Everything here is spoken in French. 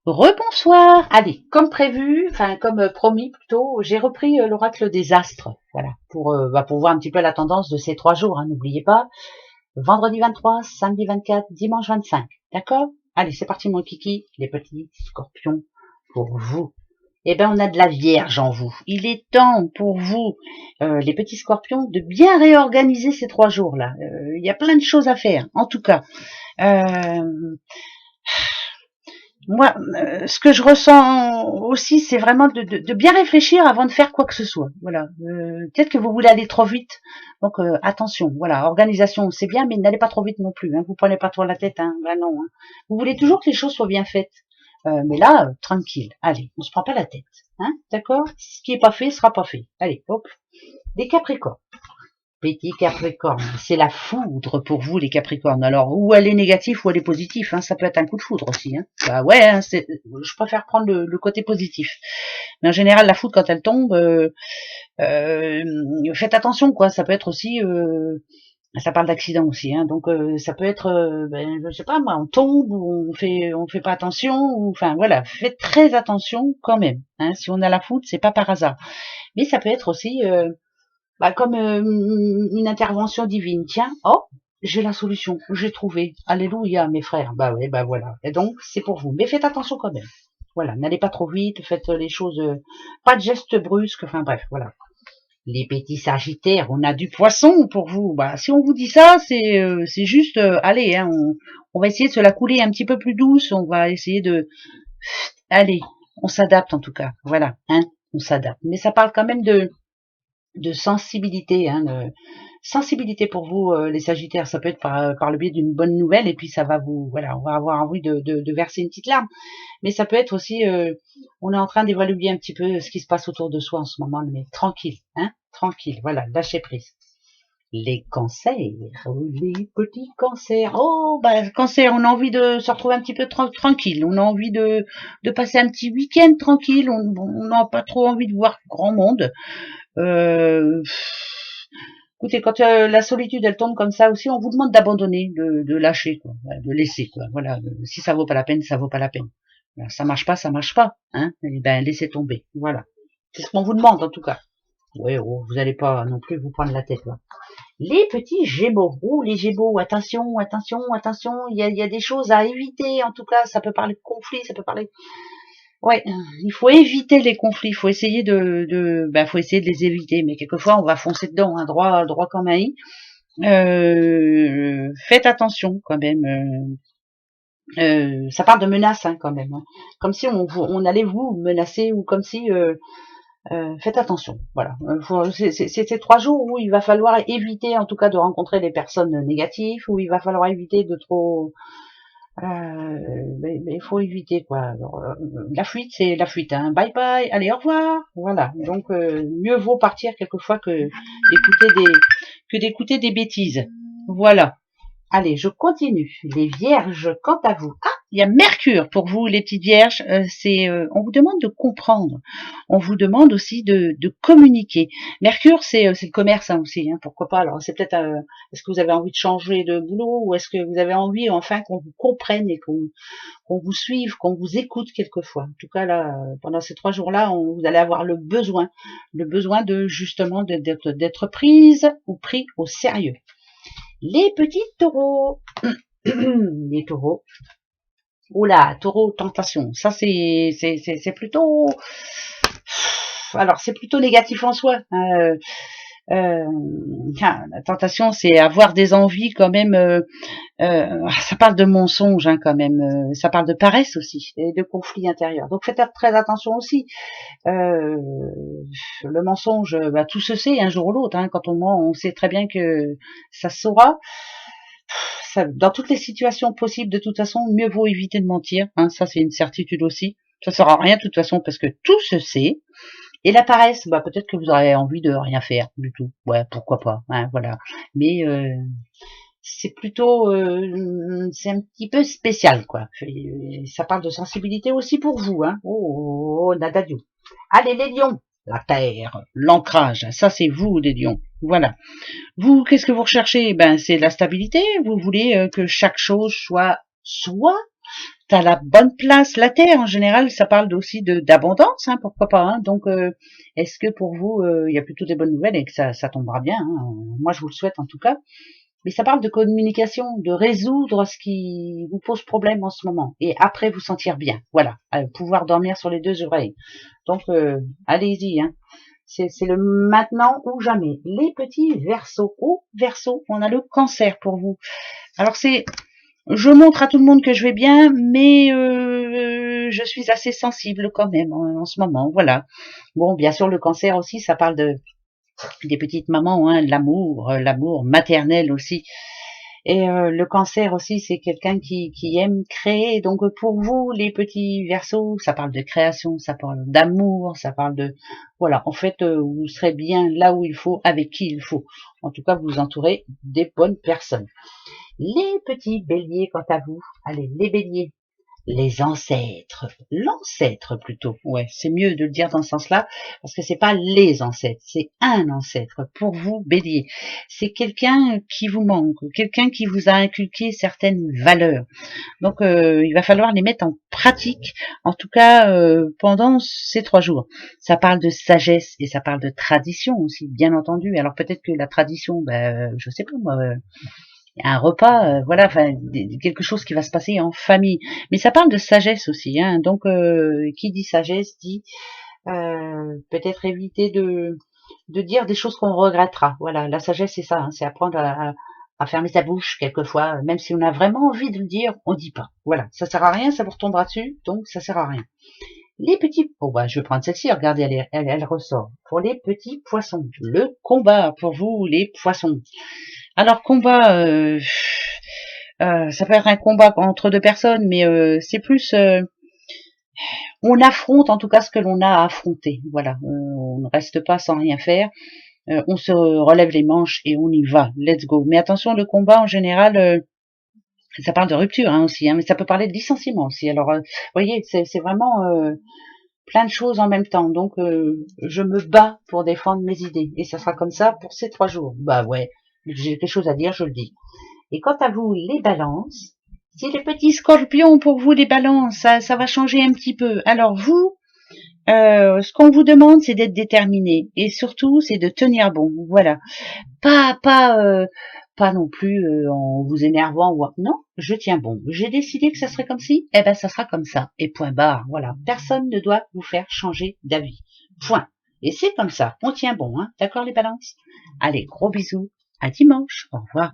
Rebonsoir. Allez, comme prévu, enfin comme promis plutôt, j'ai repris l'oracle des astres, voilà, pour voir un petit peu la tendance de ces 3 jours. Hein, n'oubliez pas, vendredi 23, samedi 24, dimanche 25. D'accord? Allez, c'est parti mon kiki, les petits scorpions, pour vous. Eh ben, on a de la Vierge en vous. Il est temps pour vous, les petits scorpions, de bien réorganiser ces 3 jours-là. Il y a plein de choses à faire, en tout cas. Euh, Moi, ce que je ressens aussi, c'est vraiment de bien réfléchir avant de faire quoi que ce soit. Voilà. Peut-être que vous voulez aller trop vite, donc attention. Voilà, organisation, c'est bien, mais n'allez pas trop vite non plus. Hein. Vous prenez pas trop la tête, hein. Ben non. Hein. Vous voulez toujours que les choses soient bien faites, mais là, tranquille. Allez, on se prend pas la tête, hein. D'accord? Ce qui est pas fait sera pas fait. Allez, hop. Des Capricornes. Petit Capricorne, c'est la foudre pour vous les Capricornes. Alors, ou elle est négative ou elle est positive, hein, ça peut être un coup de foudre aussi. Hein. Bah ouais, hein, je préfère prendre le côté positif. Mais en général, la foudre quand elle tombe, faites attention quoi. Ça peut être aussi, ça parle d'accident aussi, hein, donc ça peut être, je sais pas moi, on tombe ou on fait pas attention, ou enfin voilà, faites très attention quand même. Hein, si on a la foudre, c'est pas par hasard. Mais ça peut être aussi comme une intervention divine. Tiens, oh, j'ai la solution, j'ai trouvé. Alléluia, mes frères. Bah ouais, bah voilà. Et donc, c'est pour vous. Mais faites attention quand même. Voilà, n'allez pas trop vite, faites les choses, pas de gestes brusques, enfin bref, voilà. Les petits sagittaires, on a du poisson pour vous. Bah, si on vous dit ça, c'est juste, allez, hein, on va essayer de se la couler un petit peu plus douce, on va essayer de, allez, on s'adapte en tout cas, voilà, hein, on s'adapte. Mais ça parle quand même de sensibilité, hein, sensibilité pour vous, les Sagittaires. Ça peut être par le biais d'une bonne nouvelle, et puis ça va vous, voilà, on va avoir envie de verser une petite larme. Mais ça peut être aussi, on est en train d'évaluer un petit peu ce qui se passe autour de soi en ce moment, mais tranquille, hein, tranquille, voilà, lâchez prise. Les cancers, les petits cancers. Oh, bah, cancer, on a envie de se retrouver un petit peu tranquille. On a envie de passer un petit week-end tranquille. On n'a pas trop envie de voir grand monde. Euh, Écoutez, quand la solitude elle tombe comme ça aussi, on vous demande d'abandonner, de lâcher, quoi, de laisser, quoi. Voilà, si ça vaut pas la peine, ça vaut pas la peine. Alors, ça marche pas, hein. Et ben laissez tomber. Voilà, c'est ce qu'on vous demande en tout cas. Oui, oh, vous n'allez pas non plus vous prendre la tête là. Les petits Gémeaux, les Gémeaux, attention, attention, attention. Il y a des choses à éviter. En tout cas, ça peut parler de conflit, ça peut parler. Ouais, il faut éviter les conflits, il faut essayer faut essayer de les éviter, mais quelquefois on va foncer dedans, hein, droit comme un i. Faites attention quand même. Ça parle de menaces hein, quand même, hein. Comme si on allait vous menacer, ou comme si faites attention. Voilà, c'est ces 3 jours où il va falloir éviter, en tout cas, de rencontrer des personnes négatives, où il va falloir éviter de trop mais il faut éviter quoi. Alors, la fuite, c'est la fuite. Hein. Bye bye, allez au revoir. Voilà. Donc mieux vaut partir quelquefois que d'écouter des bêtises. Voilà. Allez, je continue. Les vierges, quant à vous. Ah, il y a Mercure pour vous, les petites vierges. On vous demande de comprendre. On vous demande aussi de communiquer. Mercure, c'est le commerce hein, aussi. Hein, pourquoi pas. Alors, c'est peut-être. Est-ce que vous avez envie de changer de boulot, ou est-ce que vous avez envie enfin qu'on vous comprenne et qu'on vous suive, qu'on vous écoute quelquefois. En tout cas, là, pendant ces 3 jours-là, vous allez avoir le besoin de justement d'être prise ou pris au sérieux. Les petits taureaux. Les taureaux. Oula, taureau tentation. Ça c'est plutôt. Alors c'est plutôt négatif en soi. La tentation, c'est avoir des envies quand même. Ça parle de mensonges hein, quand même. Ça parle de paresse aussi et de conflits intérieurs. Donc faites très attention aussi. Le mensonge, tout se sait un jour ou l'autre. Hein, quand on ment, on sait très bien que ça se saura. Ça, dans toutes les situations possibles, de toute façon, mieux vaut éviter de mentir. Hein, ça, c'est une certitude aussi. Ça ne sert à rien de toute façon parce que tout se sait. Et la paresse, peut-être que vous aurez envie de rien faire du tout. Ouais, pourquoi pas. Hein, voilà. Mais c'est plutôt, c'est un petit peu spécial, quoi. Ça parle de sensibilité aussi pour vous. Hein. Oh, Nadadio. Allez, les lions. La terre, l'ancrage, ça c'est vous les lions. Voilà. Vous, qu'est-ce que vous recherchez? C'est la stabilité. Vous voulez que chaque chose soit t'as la bonne place, la terre en général, ça parle aussi d'abondance, hein, pourquoi pas. Hein. Donc, est-ce que pour vous, il y a plutôt des bonnes nouvelles et que ça tombera bien, hein. Moi, je vous le souhaite en tout cas. Mais ça parle de communication, de résoudre ce qui vous pose problème en ce moment, et après vous sentir bien. Voilà, pouvoir dormir sur les deux oreilles. Donc, allez-y, hein. C'est le maintenant ou jamais. Les petits Verseaux. Oh, Verseau, on a le cancer pour vous. Alors je montre à tout le monde que je vais bien, mais je suis assez sensible quand même en ce moment. Voilà. Bon, bien sûr, le cancer aussi, ça parle des petites mamans, hein, l'amour maternel aussi. Et le cancer aussi, c'est quelqu'un qui aime créer. Donc pour vous, les petits Verseaux, ça parle de création, ça parle d'amour, ça parle de... Voilà, en fait, vous serez bien là où il faut, avec qui il faut. En tout cas, vous vous entourez des bonnes personnes. Les petits Béliers, quant à vous, allez, les Béliers, les ancêtres, l'ancêtre plutôt, ouais, c'est mieux de le dire dans ce sens-là, parce que c'est pas les ancêtres, c'est un ancêtre. Pour vous, Bélier, c'est quelqu'un qui vous manque, quelqu'un qui vous a inculqué certaines valeurs. Donc, il va falloir les mettre en pratique, en tout cas pendant ces 3 jours. Ça parle de sagesse et ça parle de tradition aussi, bien entendu. Alors peut-être que la tradition, je sais pas moi, un repas, voilà, enfin quelque chose qui va se passer en famille. Mais ça parle de sagesse aussi, hein. Donc qui dit sagesse dit peut-être éviter de dire des choses qu'on regrettera. Voilà, la sagesse c'est ça, hein, c'est apprendre à fermer sa bouche quelquefois, même si on a vraiment envie de le dire, on dit pas. Voilà, ça sert à rien, ça vous retombera dessus, donc ça sert à rien. Les petits, je vais prendre celle-ci, regardez, elle ressort. Pour les petits poissons, le combat pour vous, les poissons. Alors combat, ça peut être un combat entre 2 personnes, mais c'est plus, on affronte en tout cas ce que l'on a à affronter. Voilà, on ne reste pas sans rien faire. On se relève les manches et on y va. Let's go. Mais attention, le combat en général, ça parle de rupture hein, aussi, hein, mais ça peut parler de licenciement aussi. Alors, vous voyez, c'est vraiment plein de choses en même temps. Donc, je me bats pour défendre mes idées. Et ça sera comme ça pour ces 3 jours. Bah ouais, j'ai quelque chose à dire, je le dis. Et quant à vous, les balances, si les petits scorpions, pour vous, les balances, ça va changer un petit peu. Alors vous, ce qu'on vous demande, c'est d'être déterminé. Et surtout, c'est de tenir bon. Voilà. Pas non plus en vous énervant ou non, je tiens bon. J'ai décidé que ça serait comme ci, eh ben ça sera comme ça. Et point barre. Voilà. Personne ne doit vous faire changer d'avis. Point. Et c'est comme ça. On tient bon, hein. D'accord les balances? Allez, gros bisous. À dimanche. Au revoir.